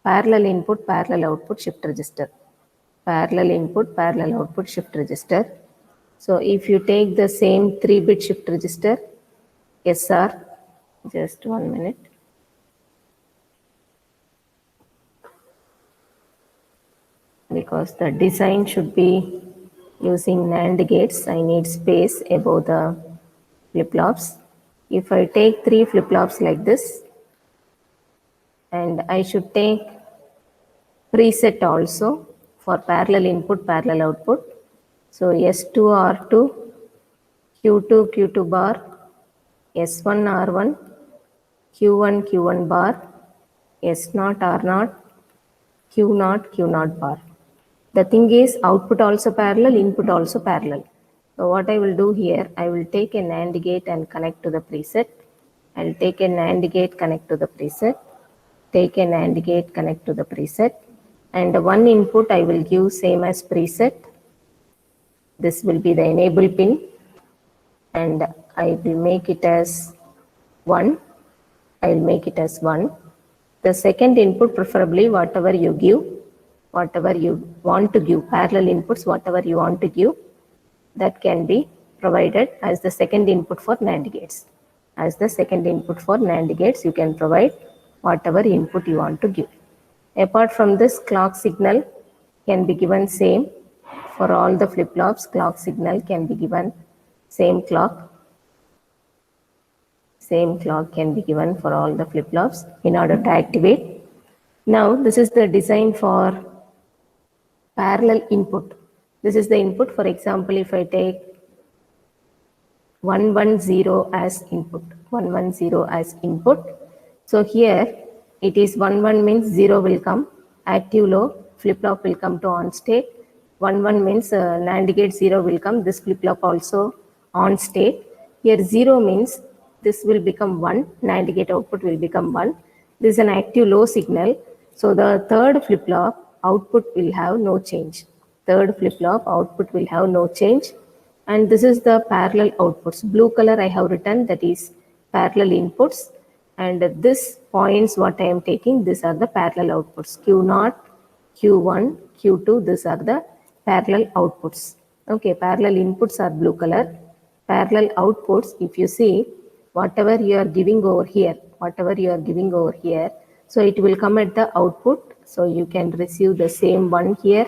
parallel input, parallel output shift register. Parallel input, parallel output shift register. So if you take the same 3-bit shift register, SR, just 1 minute. Because the design should be using NAND gates, I need space above the flip-flops. If I take 3 flip-flops like this, and I should take preset also for parallel input, parallel output. So S2 R2, Q2 Q2 bar, S1 R1, Q1 Q1 bar, S0 R0, Q0 Q0 bar. The thing is output also parallel, input also parallel. So what I will do here, I will take a NAND gate and connect to the preset. I'll take a NAND gate, connect to the preset. Take an AND gate, connect to the preset, and one input I will give same as preset. This will be the enable pin, and I will make it as 1. I will make it as 1. The second input, preferably whatever you give, whatever you want to give, parallel inputs, whatever you want to give, that can be provided as the second input for NAND gates. As the second input for NAND gates, you can provide whatever input you want to give. Apart from this, clock signal can be given same for all the flip-flops. Clock signal can be given same clock. Same clock can be given for all the flip-flops in order to activate. Now, this is the design for parallel input. This is the input. For example, if I take 110 as input, 110 as input. So here it is 11 means 0 will come, active low, flip-flop will come to on state. 11 means NAND gate 0 will come, this flip-flop also on state. Here 0 means this will become 1, NAND gate output will become 1. This is an active low signal. So the third flip-flop output will have no change. Third flip-flop output will have no change. And this is the parallel outputs. Blue color I have written, that is parallel inputs. And this points what I am taking, these are the parallel outputs. Q0, Q1, Q2, these are the parallel outputs. Okay, parallel inputs are blue color. Parallel outputs, if you see, whatever you are giving over here, so it will come at the output. So you can receive the same one here,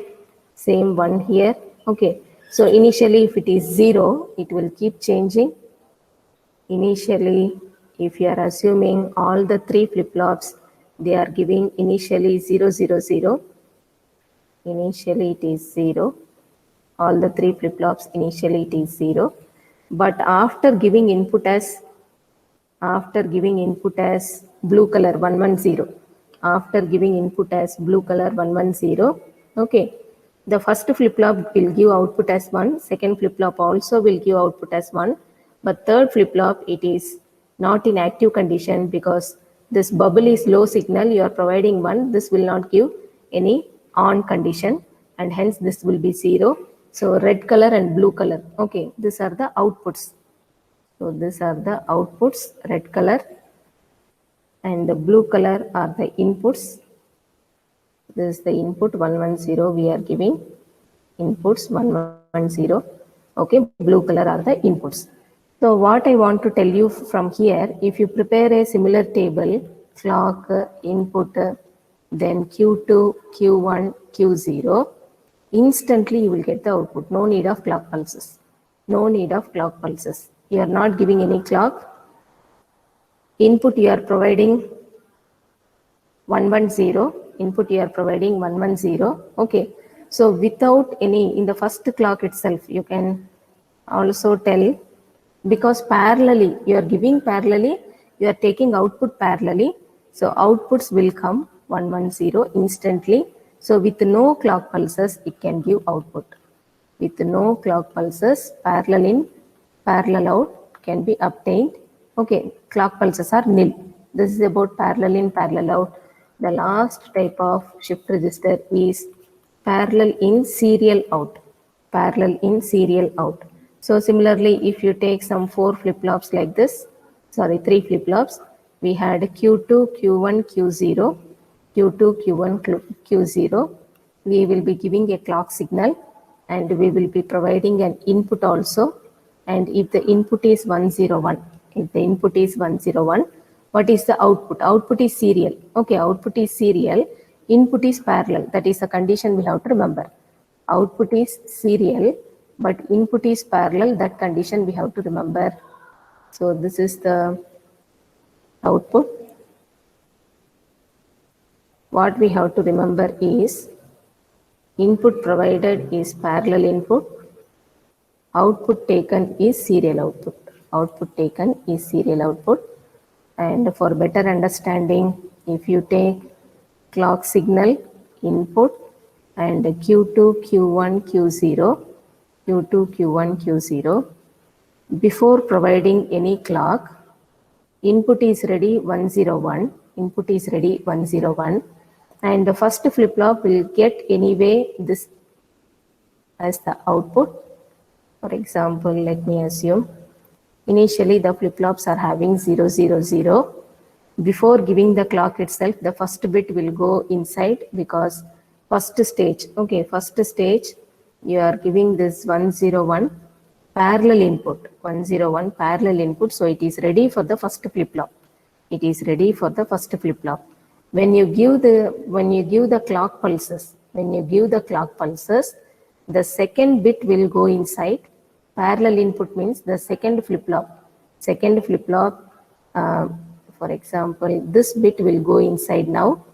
same one here. Okay. So initially, if it is 0, it will keep changing. Initially, if you are assuming all the 3 flip-flops, they are giving initially 0, 0, 0. Initially, it is 0. All the 3 flip-flops, initially it is 0. But after giving input as blue color 110, after giving input as blue color 110, okay. The first flip-flop will give output as 1, second flip-flop also will give output as 1, but third flip-flop, it is not in active condition because this bubble is low signal, you are providing 1, this will not give any on condition, and hence this will be 0. So red color and blue color, okay, these are the outputs. So these are the outputs, red color, and the blue color are the inputs. This is the input 110, we are giving inputs 110. Okay, blue color are the inputs. So what I want to tell you from here, if you prepare a similar table, clock, input, then Q2, Q1, Q0, instantly you will get the output. No need of clock pulses. No need of clock pulses. You are not giving any clock. Input you are providing 110, input you are providing 110. Okay, so without any, in the first clock itself, you can also tell, because parallelly, you are giving parallelly, you are taking output parallelly, so outputs will come 110 instantly. So with no clock pulses, it can give output. With no clock pulses, parallel in, parallel out can be obtained. Okay, clock pulses are nil. This is about parallel in, parallel out. The last type of shift register is parallel in, serial out. Parallel in, serial out. So similarly, if you take some 4 flip-flops like this, 3 flip-flops, we had Q2, Q1, Q0. Q2, Q1, Q0. We will be giving a clock signal and we will be providing an input also. And if the input is 101, if the input is 101, what is the output? Output is serial. Okay, output is serial. Input is parallel. That is a condition we have to remember. Output is serial, but input is parallel. That condition we have to remember. So this is the output. What we have to remember is input provided is parallel input. Output taken is serial output. Output taken is serial output. And for better understanding, if you take clock signal input and Q2, Q1, Q0, Q2, Q1, Q0, before providing any clock, input is ready 101, input is ready 101, and the first flip-flop will get anyway this as the output. For example, let me assume initially the flip-flops are having 0, 0, 0. Before giving the clock itself, the first bit will go inside because first stage, okay, first stage, you are giving this 101 parallel input, 101 parallel input. So it is ready for the first flip-flop. It is ready for the first flip-flop. When you give the clock pulses, the second bit will go inside. Parallel input means the second flip-flop. For example, this bit will go inside now,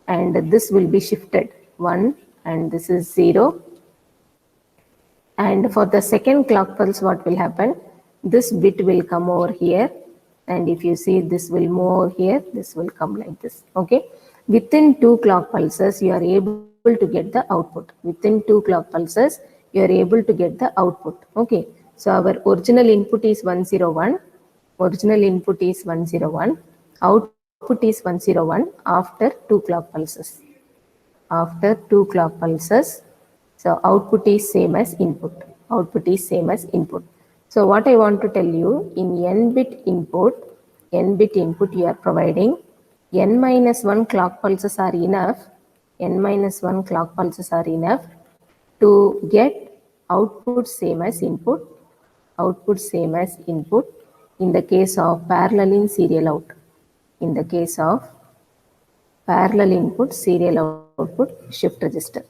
and this will be shifted 1, and this is 0. And for the second clock pulse, what will happen? This bit will come over here, and if you see, this will move over here, this will come like this. Okay, within 2 clock pulses, you are able to get the output. Within 2 clock pulses, you are able to get the output. Okay, so our original input is 101. Original input is 101. Output is 101 after 2 clock pulses. After 2 clock pulses, so output is same as input. Output is same as input. So what I want to tell you, in n-bit input you are providing n minus 1 clock pulses are enough. N minus 1 clock pulses are enough to get output same as input. Output same as input in the case of parallel in serial out. In the case of parallel input, serial output, shift register.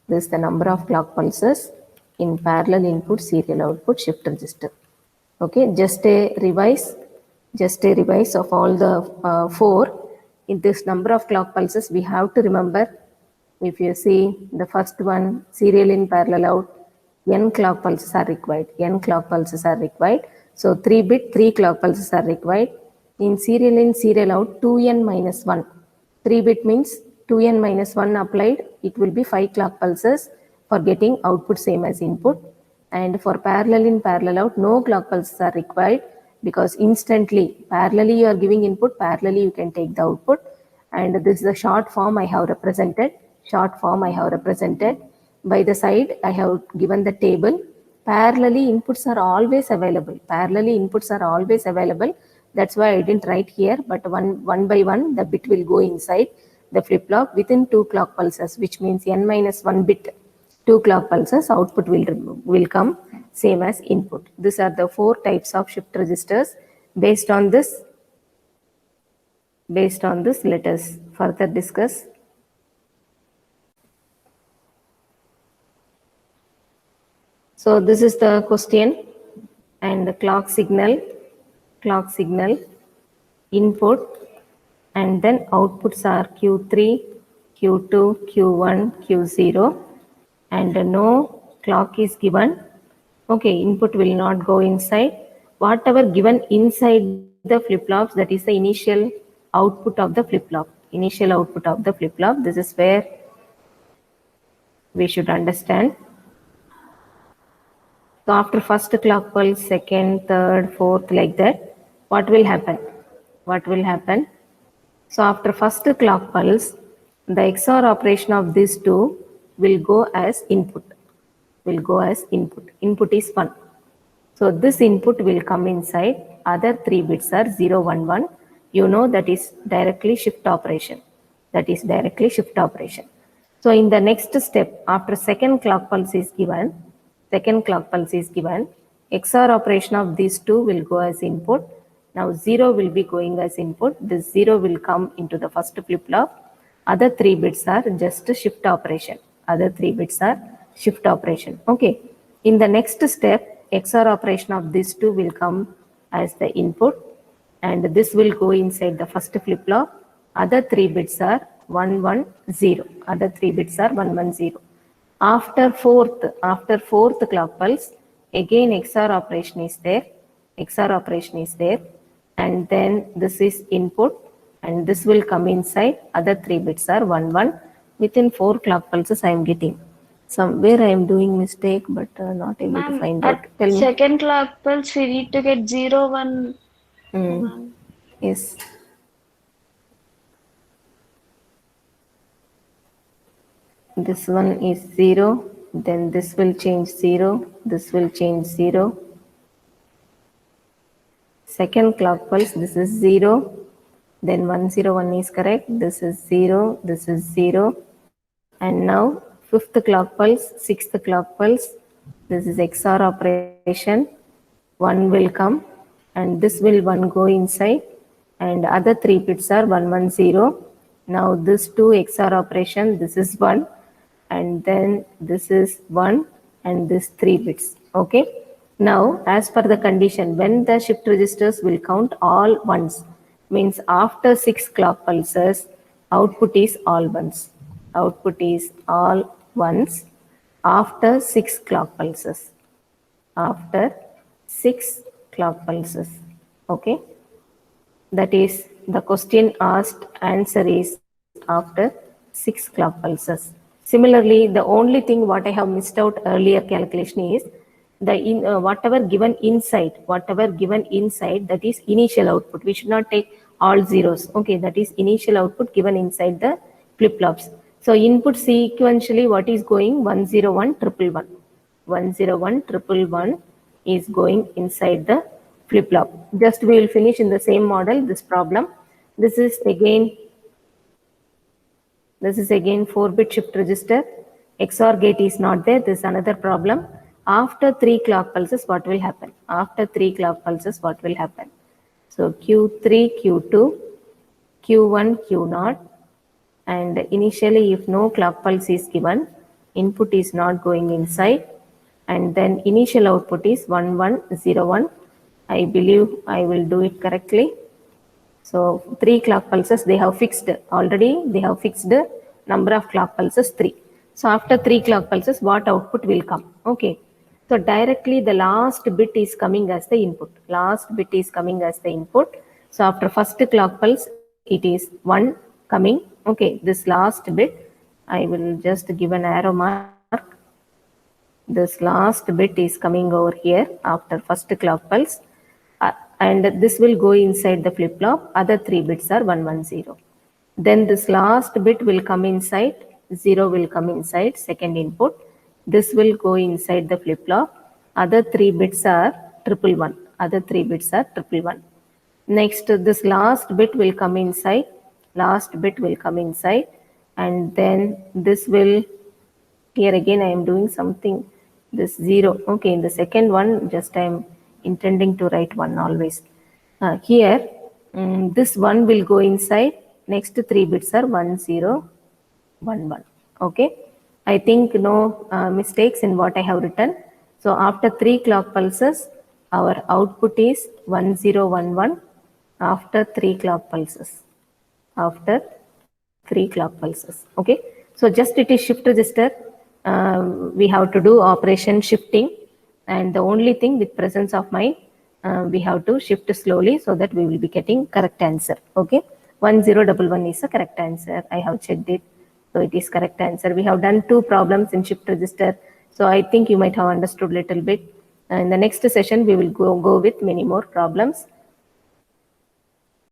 This is the number of clock pulses in parallel input, serial output, shift register. Okay, just a revise of all the 4. In this number of clock pulses, we have to remember, if you see the first one, serial in, parallel out, n clock pulses are required. N clock pulses are required. So 3-bit, 3 clock pulses are required. In, serial out, 2n minus 1. 3-bit means 2n minus 1 applied, it will be 5 clock pulses for getting output same as input. And for parallel in, parallel out, no clock pulses are required because instantly, parallelly you are giving input, parallelly you can take the output. And this is the short form I have represented. By the side, I have given the table. Parallelly inputs are always available. That's why I didn't write here, but one by one, the bit will go inside the flip-flop within 2 clock pulses, which means n minus 1 bit, 2 clock pulses, output will come same as input. These are the 4 types of shift registers. Based on this, let us further discuss. So this is the question, and the clock signal input, and then outputs are Q3, Q2, Q1, Q0, and no clock is given. Okay, input will not go inside. Whatever given inside the flip-flops, that is the initial output of the flip-flop. This is where we should understand. So after first clock pulse, second, third, fourth, like that, what will happen? So after first clock pulse, the XOR operation of these 2 will go as input. Input is 1. So this input will come inside. Other 3 bits are 0, 1, 1. You know that is directly shift operation. that is directly shift operation. So in the next step, after second clock pulse is given, XOR operation of these two will go as input. Now 0 will be going as input. This 0 will come into the first flip-flop. Other 3 bits are just shift operation. Okay. In the next step, XOR operation of these two will come as the input, and this will go inside the first flip-flop. Other 3 bits are 1, 1, 0. After fourth clock pulse, again XOR operation is there, and then this is input, and this will come inside. Other 3 bits are 1, 1. Within 4 clock pulses, I am getting. Somewhere I am doing mistake, but not able to find out. Tell me. Second clock pulse, we need to get 0, 1. Yes. This one is 0, then this will change 0, this will change 0. Second clock pulse, this is 0, then 101 is correct, this is 0, this is 0. And now fifth clock pulse, sixth clock pulse, this is XOR operation, 1 will come, and this will 1 go inside, and other 3 bits are 1, 1, 0. Now this 2 XOR operation, this is 1, and then this is 1, and this 3 bits. Okay. Now, as per the condition, when the shift registers will count all ones, means after 6 clock pulses, output is all ones. After 6 clock pulses. Okay. That is, the question asked, answer is after 6 clock pulses. Similarly, the only thing what I have missed out earlier calculation is the whatever given inside, that is initial output. We should not take all zeros. Okay, that is initial output given inside the flip-flops. So input sequentially what is going? 101 111. 101 111 is going inside the flip-flop. Just we will finish in the same model this problem. This is again 4-bit shift register. XOR gate is not there. This is another problem. After 3 clock pulses, what will happen? So Q3, Q2, Q1, Q0, and initially if no clock pulse is given, input is not going inside, and then initial output is 1101. I believe I will do it correctly. So 3 clock pulses they have fixed already. They have fixed number of clock pulses 3. So after 3 clock pulses, what output will come? Okay. So directly the last bit is coming as the input. So after first clock pulse, it is 1 coming. Okay. This last bit, I will just give an arrow mark. This last bit is coming over here after first clock pulse. And this will go inside the flip-flop. Other 3 bits are 110. Then this last bit will come inside. 0 will come inside second input. This will go inside the flip-flop. Other 3 bits are 111. Next, this last bit will come inside. And then this will, here again I am doing something, this 0. Okay, in the second one, just I am intending to write 1 always. Here, this 1 will go inside. Next 3 bits are 1011. Okay. I think no mistakes in what I have written. So after 3 clock pulses, our output is 1011 after 3 clock pulses. Okay. So just it is shift register. We have to do operation shifting, and the only thing with presence of mind, we have to shift slowly so that we will be getting correct answer. Okay. 1011 is the correct answer. I have checked it. So it is correct answer. We have done 2 problems in shift register. So I think you might have understood little bit. In the next session, we will go with many more problems.